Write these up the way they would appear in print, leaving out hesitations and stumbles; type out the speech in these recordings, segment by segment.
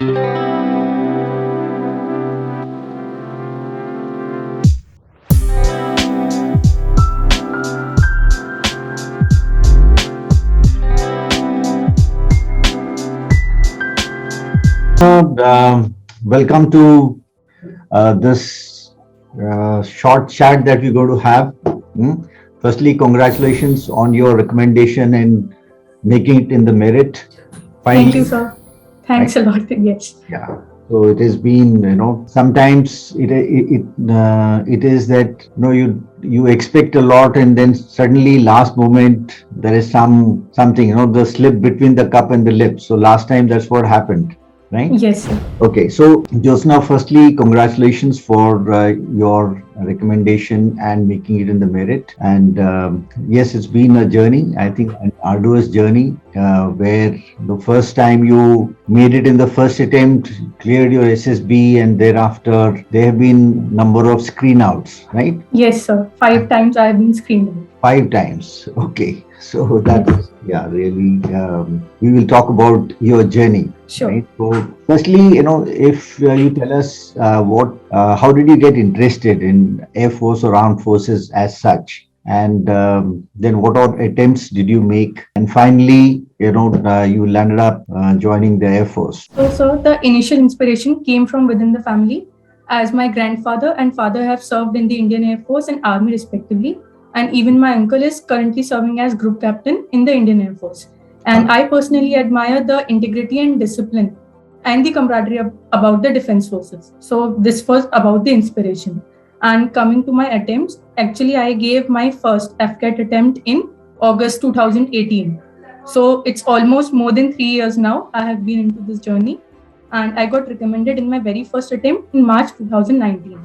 Welcome to this short chat that we're going to have. Firstly, congratulations on your recommendation and making it in the merit. Thank you, sir. Thanks a lot. Yes. Yeah. So it has been, sometimes it is that you expect a lot and then suddenly last moment there is something the slip between the cup and the lip. So last time that's what happened. Right? Yes, sir. Okay, so Jyotsna, firstly, congratulations for your recommendation and making it in the merit. And yes, it's been a journey, I think an arduous journey, where the first time you made it in the first attempt, cleared your SSB, and thereafter there have been number of screen outs, right? Yes, sir. 5 times I have been screened out. 5 times. Okay. So that's, really, we will talk about your journey. Sure. Right? So firstly, if you tell us how did you get interested in Air Force or armed forces as such? And then what all attempts did you make? And finally, you landed up joining the Air Force. So, sir, the initial inspiration came from within the family, as my grandfather and father have served in the Indian Air Force and Army respectively. And even my uncle is currently serving as group captain in the Indian Air Force. And I personally admire the integrity and discipline and the camaraderie about the defense forces. So this was about the inspiration. And coming to my attempts, actually I gave my first FCAT attempt in August 2018. So it's almost more than 3 years now I have been into this journey. And I got recommended in my very first attempt in March 2019.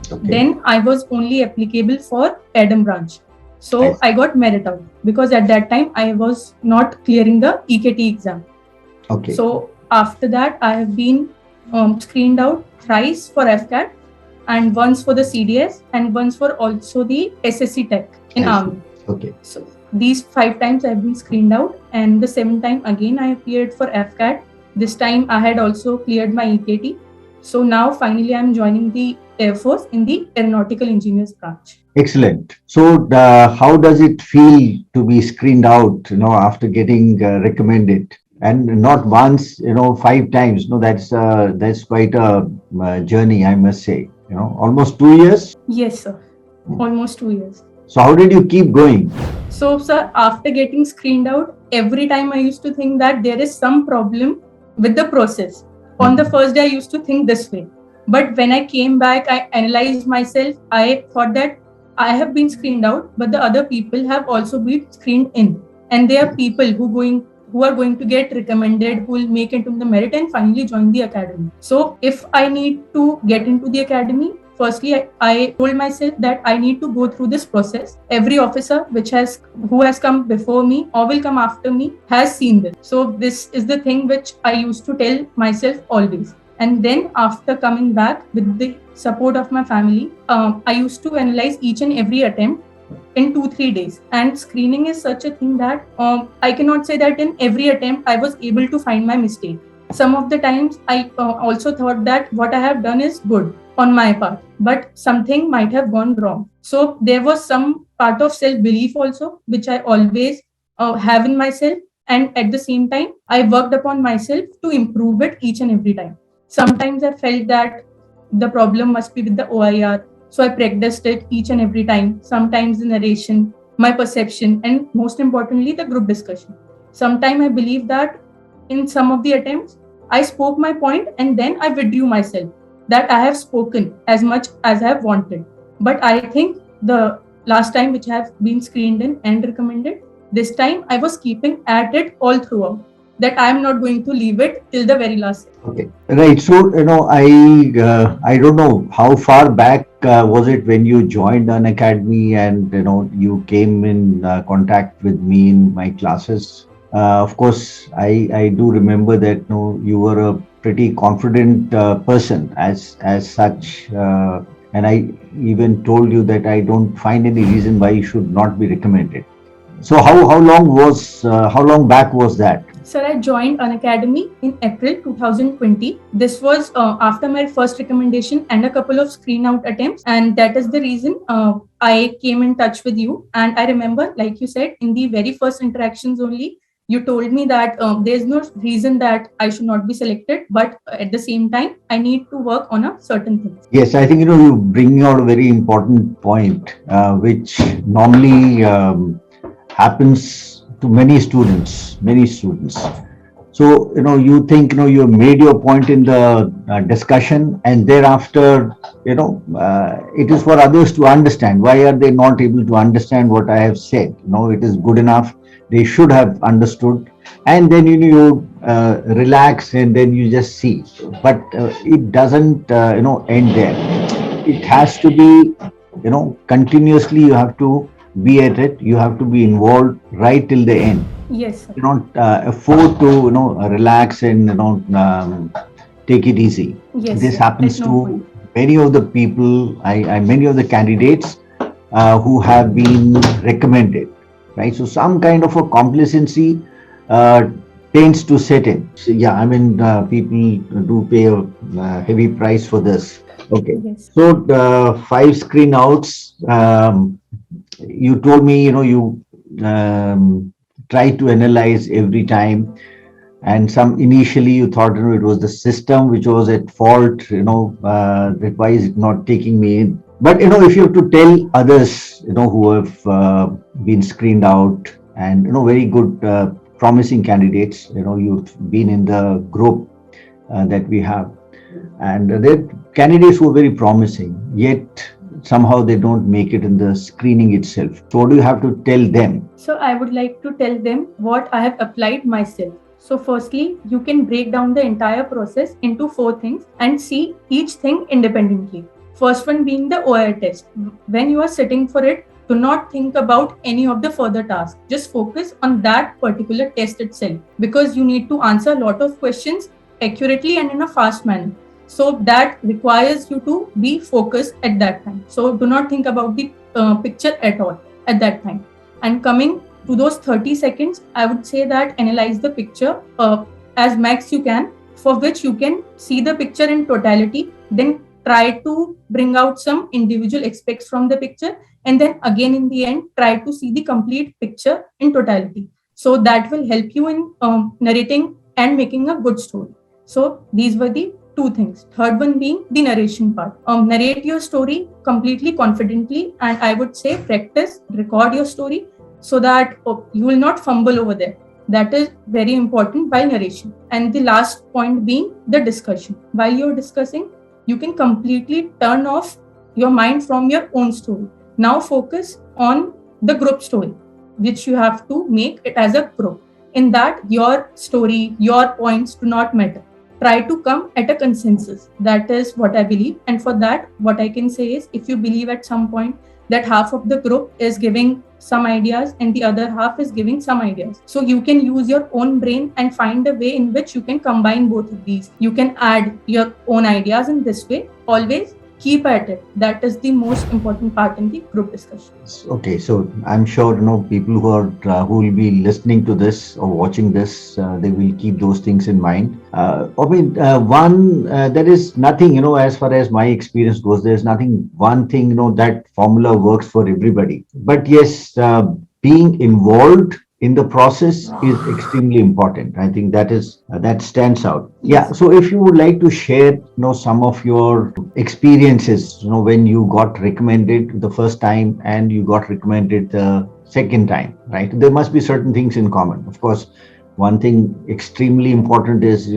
Okay. Then I was only applicable for Adam branch. So I got merit out because at that time I was not clearing the EKT exam. Okay. So after that I have been screened out thrice for FCAT and once for the CDS and once for also the SSC Tech in Army. Okay. So these 5 times I have been screened out and the 7th time again I appeared for FCAT. This time I had also cleared my EKT. So now finally I'm joining the Air Force in the Aeronautical Engineers branch. Excellent. So how does it feel to be screened out, after getting recommended? And not once, 5 times. No, that's quite a journey, I must say. Almost 2 years? Yes, sir. Almost 2 years. So how did you keep going? So, sir, after getting screened out, every time I used to think that there is some problem with the process. On the first day, I used to think this way. But when I came back, I analyzed myself. I thought that I have been screened out, but the other people have also been screened in. And there are people who are going to get recommended, who will make it into the merit and finally join the academy. So if I need to get into the academy, firstly, I told myself that I need to go through this process. Every officer who has come before me or will come after me has seen this. So this is the thing which I used to tell myself always. And then after coming back with the support of my family, I used to analyze each and every attempt in 2-3 days. And screening is such a thing that I cannot say that in every attempt I was able to find my mistake. Some of the times I also thought that what I have done is good on my part, but something might have gone wrong. So there was some part of self-belief also, which I always have in myself. And at the same time, I worked upon myself to improve it each and every time. Sometimes I felt that the problem must be with the OIR. So I practiced it each and every time. Sometimes the narration, my perception, and most importantly, the group discussion. Sometimes I believe that in some of the attempts, I spoke my point and then I withdrew myself, that I have spoken as much as I have wanted. But I think the last time which I have been screened in and recommended, this time I was keeping at it all throughout, that I am not going to leave it till the very last. Okay, right. So, I don't know how far back was it when you joined Unacademy and, you came in contact with me in my classes. Of course, I do remember that you were a pretty confident person as such, and I even told you that I don't find any reason why you should not be recommended. So how long back was that? Sir, I joined Unacademy in April 2020. This was after my first recommendation and a couple of screen out attempts, and that is the reason I came in touch with you. And I remember, like you said, in the very first interactions only, you told me that there's no reason that I should not be selected, but at the same time, I need to work on a certain thing. Yes, I think you bring out a very important point, which normally happens to many students. Many students. So you think you have made your point in the discussion, and thereafter it is for others to understand. Why are they not able to understand what I have said? It is good enough. They should have understood, and then you relax, and then you just see. But it doesn't end there. It has to be continuously. You have to be at it. You have to be involved right till the end. Yes, sir. You don't afford to relax and take it easy. Yes, This sir. happens There's no to point. many of the people, many of the candidates who have been recommended, right? So some kind of a complacency uh, tends to set in. So, yeah, I mean, people do pay a heavy price for this. Okay. Yes. So the 5 screen outs, you told me, you try to analyze every time, and some initially you thought it was the system which was at fault, that why is it not taking me in. But if you have to tell others who have been screened out, and very good promising candidates, you've been in the group that we have, and there candidates who are very promising, yet somehow they don't make it in the screening itself. So what do you have to tell them? So I would like to tell them what I have applied myself. So firstly, you can break down the entire process into 4 things and see each thing independently. First one being the OI test. When you are sitting for it, do not think about any of the further tasks. Just focus on that particular test itself, because you need to answer a lot of questions accurately and in a fast manner. So that requires you to be focused at that time. So do not think about the picture at all at that time. And coming to those 30 seconds, I would say that analyze the picture as max you can, for which you can see the picture in totality, then try to bring out some individual aspects from the picture, and then again in the end, try to see the complete picture in totality. So that will help you in narrating and making a good story. So these were the 2 things. Third one being the narration part. Narrate your story completely confidently, and I would say practice, record your story so that you will not fumble over there. That is very important while narration. And the last point being the discussion. While you're discussing, you can completely turn off your mind from your own story. Now focus on the group story, which you have to make it as a group. In that, your story, your points do not matter. Try to come at a consensus. That is what I believe. And for that, what I can say is, if you believe at some point that half of the group is giving some ideas and the other half is giving some ideas, so you can use your own brain and find a way in which you can combine both of these. You can add your own ideas in this way. Always keep at it. That is the most important part in the group discussions. Okay, so I'm sure people who will be listening to this or watching this, they will keep those things in mind. There is nothing, as far as my experience goes, there's nothing one thing that formula works for everybody. But yes, being involved in the process is extremely important. I think that stands out. Yeah. So if you would like to share, some of your experiences, when you got recommended the first time and you got recommended the second time, right? There must be certain things in common. Of course, one thing extremely important is,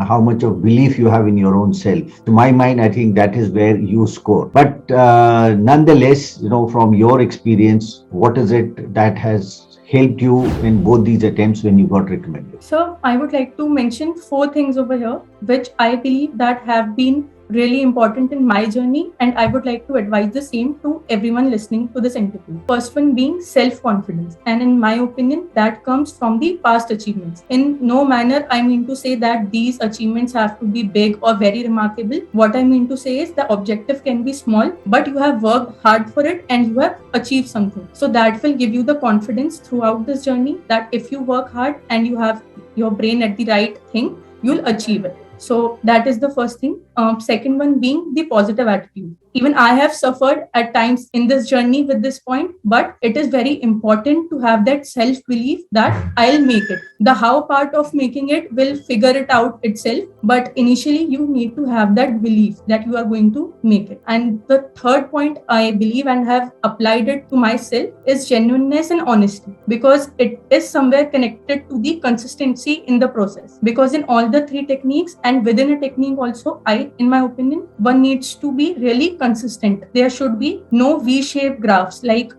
how much of belief you have in your own self. To my mind, I think that is where you score. But nonetheless, from your experience, what is it that has helped you in both these attempts when you got recommended? So I would like to mention 4 things over here, which I believe that have been really important in my journey, and I would like to advise the same to everyone listening to this interview. First one being self-confidence, and in my opinion, that comes from the past achievements. In no manner I mean to say that these achievements have to be big or very remarkable. What I mean to say is the objective can be small, but you have worked hard for it and you have achieved something. So that will give you the confidence throughout this journey that if you work hard and you have your brain at the right thing, you'll achieve it. So that is the first thing. Second one being the positive attitude. Even I have suffered at times in this journey with this point, but it is very important to have that self-belief that I'll make it. The how part of making it will figure it out itself, but initially you need to have that belief that you are going to make it. And the third point I believe and have applied it to myself is genuineness and honesty, because it is somewhere connected to the consistency in the process. Because in all the three techniques and within a technique also, in my opinion, one needs to be really consistent. There should be no V-shaped graphs like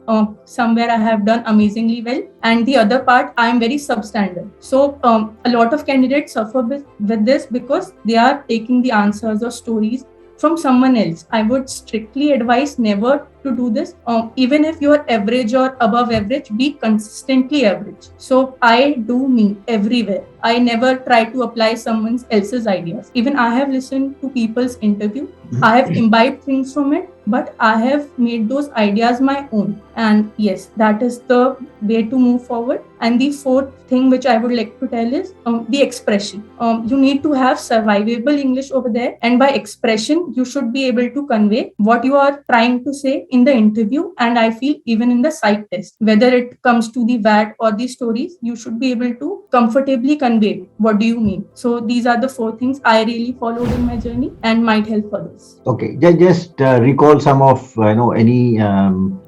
somewhere I have done amazingly well and the other part I am very substandard. So a lot of candidates suffer with this because they are taking the answers or stories from someone else. I would strictly advise never to do this. Even if you are average or above average, be consistently average. So I do me everywhere. I never try to apply someone else's ideas. Even I have listened to people's interview. I have imbibed things from it, but I have made those ideas my own. And yes, that is the way to move forward. And the fourth thing which I would like to tell is the expression. You need to have survivable English over there. And by expression, you should be able to convey what you are trying to say in the interview. And I feel even in the psych test, whether it comes to the VAT or the stories, you should be able to comfortably convey what do you mean. So these are the four things I really followed in my journey and might help others. Okay, just recall some of any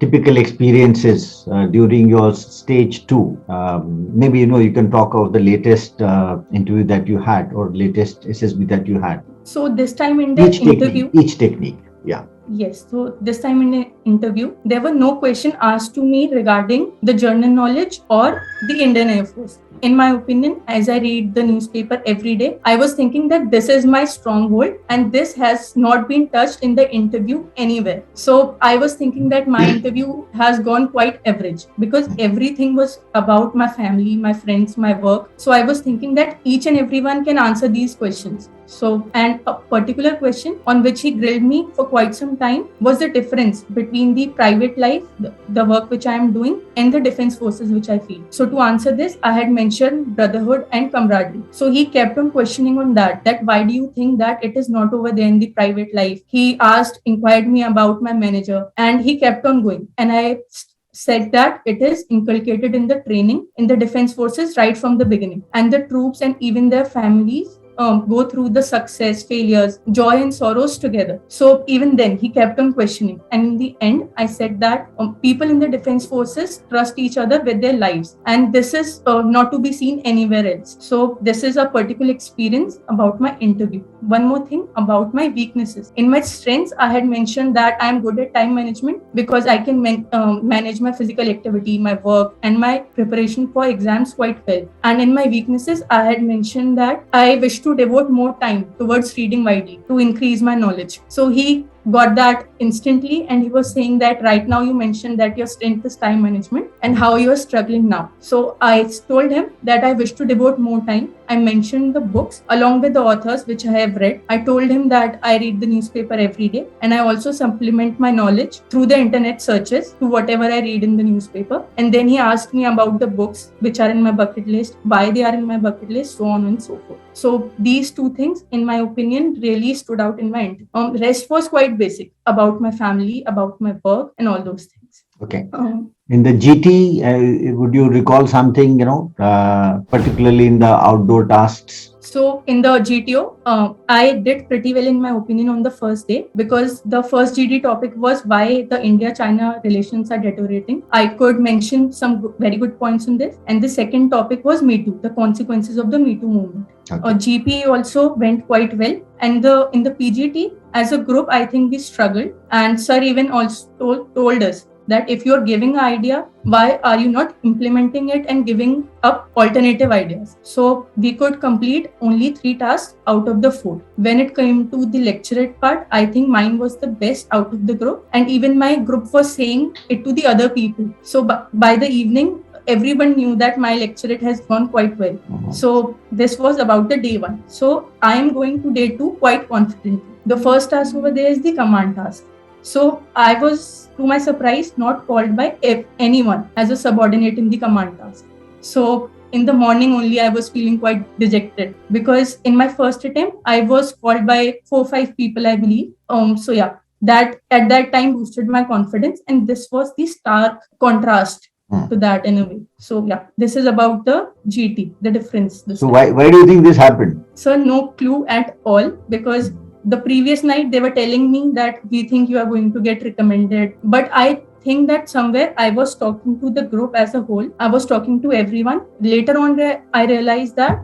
typical experiences during your stage 2. Maybe you can talk of the latest interview that you had or latest SSB that you had. So this time in the interview, each technique, yeah. Yes, so this time in the interview, there were no question asked to me regarding the general knowledge or the Indian Air Force. In my opinion, as I read the newspaper every day, I was thinking that this is my stronghold and this has not been touched in the interview anywhere. So I was thinking that my interview has gone quite average because everything was about my family, my friends, my work. So I was thinking that each and everyone can answer these questions. So, and a particular question on which he grilled me for quite some time was the difference between the private life, the work which I am doing, and the defense forces which I feel. So to answer this, I had mentioned brotherhood and camaraderie. So he kept on questioning on that why do you think that it is not over there in the private life? He inquired me about my manager, and he kept on going. And I said that it is inculcated in the training in the defense forces right from the beginning, and the troops and even their families go through the success, failures, joy and sorrows together. So even then he kept on questioning, and in the end I said that people in the defense forces trust each other with their lives, and this is not to be seen anywhere else. So this is a particular experience about my interview. One more thing about my weaknesses. In my strengths, I had mentioned that I am good at time management because I can manage my physical activity, my work and my preparation for exams quite well. And in my weaknesses, I had mentioned that I wish to devote more time towards reading widely to increase my knowledge. So he got that instantly, and he was saying that right now you mentioned that your strength is time management and how you are struggling now. So I told him that I wish to devote more time. I mentioned the books along with the authors which I have read. I told him that I read the newspaper every day, and I also supplement my knowledge through the internet searches to whatever I read in the newspaper. And then he asked me about the books which are in my bucket list, why they are in my bucket list, so on and so forth. So these two things, in my opinion, really stood out in my interview. Rest was quite basic about my family, about my work, and all those things. Okay. In the GT, would you recall something, particularly in the outdoor tasks? So in the GTO, I did pretty well in my opinion on the first day, because the first GD topic was why the India-China relations are deteriorating. I could mention some very good points on this. And the second topic was Me Too, the consequences of the Me Too movement. Okay. GP also went quite well. And in the PGT, as a group, I think we struggled. And sir even also told us that if you're giving an idea, why are you not implementing it and giving up alternative ideas? So we could complete only 3 tasks out of the 4. When it came to the lecturate part, I think mine was the best out of the group, and even my group was saying it to the other people. So by the evening, everyone knew that my lecturate has gone quite well. So this was about the day 1. So I am going to day 2 quite confidently. The first task over there is the command task. So I was, to my surprise, not called by anyone as a subordinate in the command task. So in the morning only, I was feeling quite dejected because in my first attempt, I was called by 4-5 people, I believe. So yeah, that at that time boosted my confidence, and this was the stark contrast to that in a way. So yeah, this is about the GT, the difference. So why do you think this happened? So no clue at all, because the previous night they were telling me that we think you are going to get recommended. But I think that somewhere I was talking to the group as a whole. I was talking to everyone. Later on, I realized that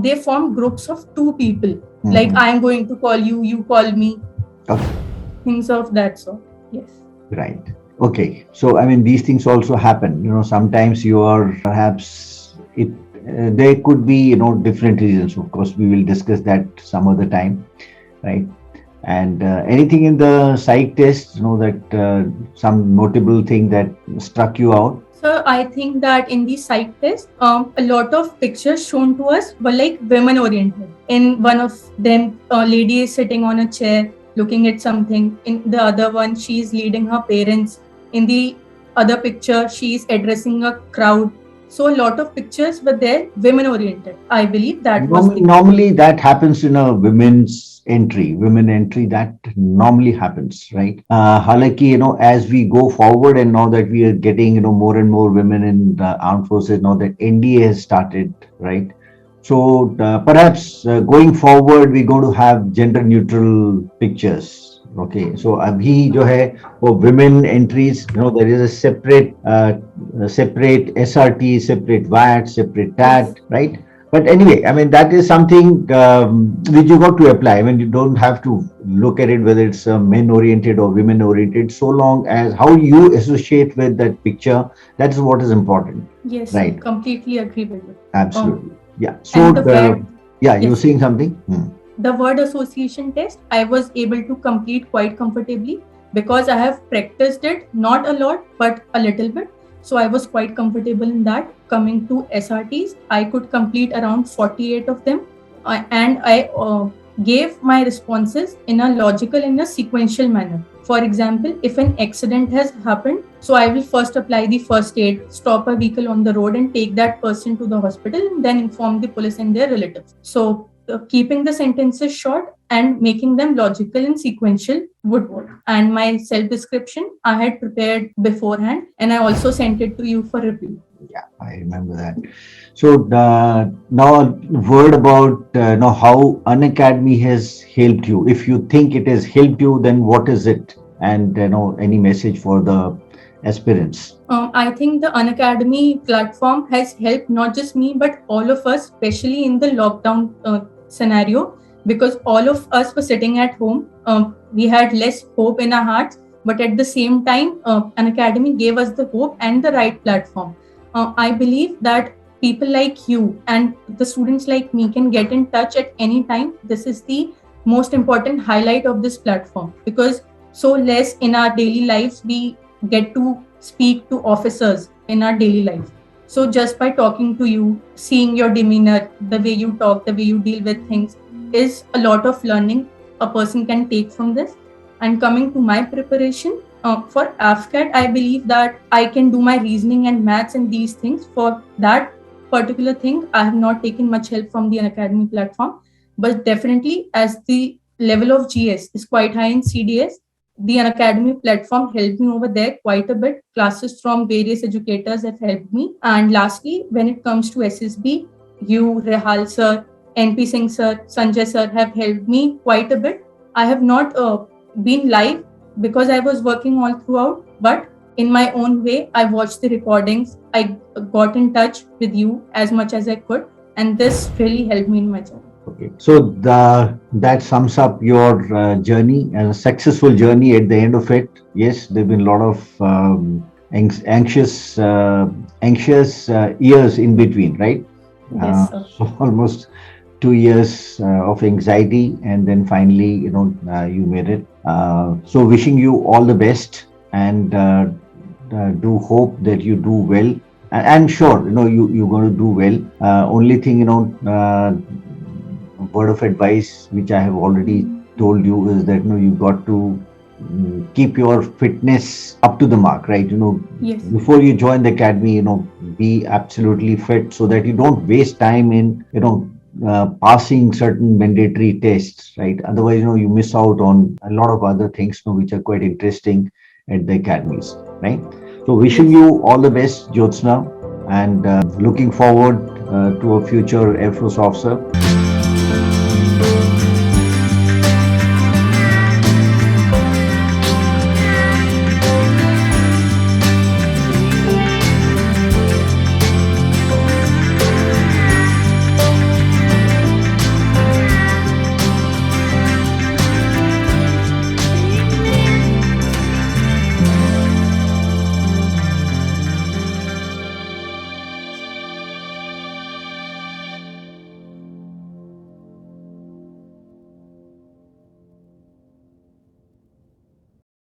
they formed groups of 2 people. Like I am going to call you, you call me. Okay. Things of that sort. Yes. Right. Okay. So, I mean, these things also happen. Sometimes you are perhaps there could be, different reasons. Of course, we will discuss that some other time. Right. And anything in the psych test, that some notable thing that struck you out? So I think that in the psych test, a lot of pictures shown to us were like women oriented. In one of them, a lady is sitting on a chair looking at something. In the other one, she is leading her parents. In the other picture, she is addressing a crowd. So a lot of pictures were there, women oriented. I believe that normally that happens in a women entry, that normally happens, right? Halaki, as we go forward and now that we are getting, more and more women in the armed forces, now that NDA has started, right? So perhaps going forward, we're going to have gender neutral pictures. Okay, so abhi jo hai for women entries, there is a separate SRT, separate VAT, separate TAT, right? But anyway, I mean, that is something which you got to apply. I mean, you don't have to look at it whether it's men oriented or women oriented, so long as how you associate with that picture, that is what is important. Yes, right. Completely agree with you. Absolutely. Yeah. So, you were saying something? The word association test, I was able to complete quite comfortably because I have practiced it, not a lot, but a little bit. So I was quite comfortable in that. Coming to SRTs, I could complete around 48 of them. And I gave my responses in a logical, in a sequential manner. For example, if an accident has happened, so I will first apply the first aid, stop a vehicle on the road and take that person to the hospital and then inform the police and their relatives. So keeping the sentences short and making them logical and sequential would work. And my self-description I had prepared beforehand and I also sent it to you for review. Yeah, I remember that. So now a word about how Unacademy has helped you. If you think it has helped you, then what is it? And any message for the aspirants? I think the Unacademy platform has helped not just me, but all of us, especially in the lockdown scenario, because all of us were sitting at home. We had less hope in our hearts, but at the same time, Unacademy gave us the hope and the right platform. I believe that people like you and the students like me can get in touch at any time. This is the most important highlight of this platform, because so less in our daily lives we get to speak to officers in our daily life. So just by talking to you, seeing your demeanor, the way you talk, the way you deal with things is a lot of learning a person can take from this. And coming to my preparation for AFCAT, I believe that I can do my reasoning and maths and these things. For that particular thing, I have not taken much help from the Unacademy platform, but definitely as the level of GS is quite high in CDS, the Unacademy platform helped me over there quite a bit. Classes from various educators have helped me. And lastly, when it comes to SSB, you, Rehal sir, NP Singh sir, Sanjay sir have helped me quite a bit. I have not been live because I was working all throughout, but in my own way, I watched the recordings. I got in touch with you as much as I could, and this really helped me in my job. Okay. So that sums up your journey and a successful journey at the end of it. Yes, there've been a lot of anxious years in between, right? Yes, sir. So almost 2 years of anxiety, and then finally, you made it. So wishing you all the best, and do hope that you do well. I'm sure you're going to do well. Only thing, word of advice which I have already told you is that you got to keep your fitness up to the mark, right? Yes. Before you join the academy, be absolutely fit so that you don't waste time in passing certain mandatory tests, right? Otherwise, you miss out on a lot of other things, which are quite interesting at the academies, right? So wishing Yes. you all the best, Jyotsna, and looking forward to a future Air Force officer.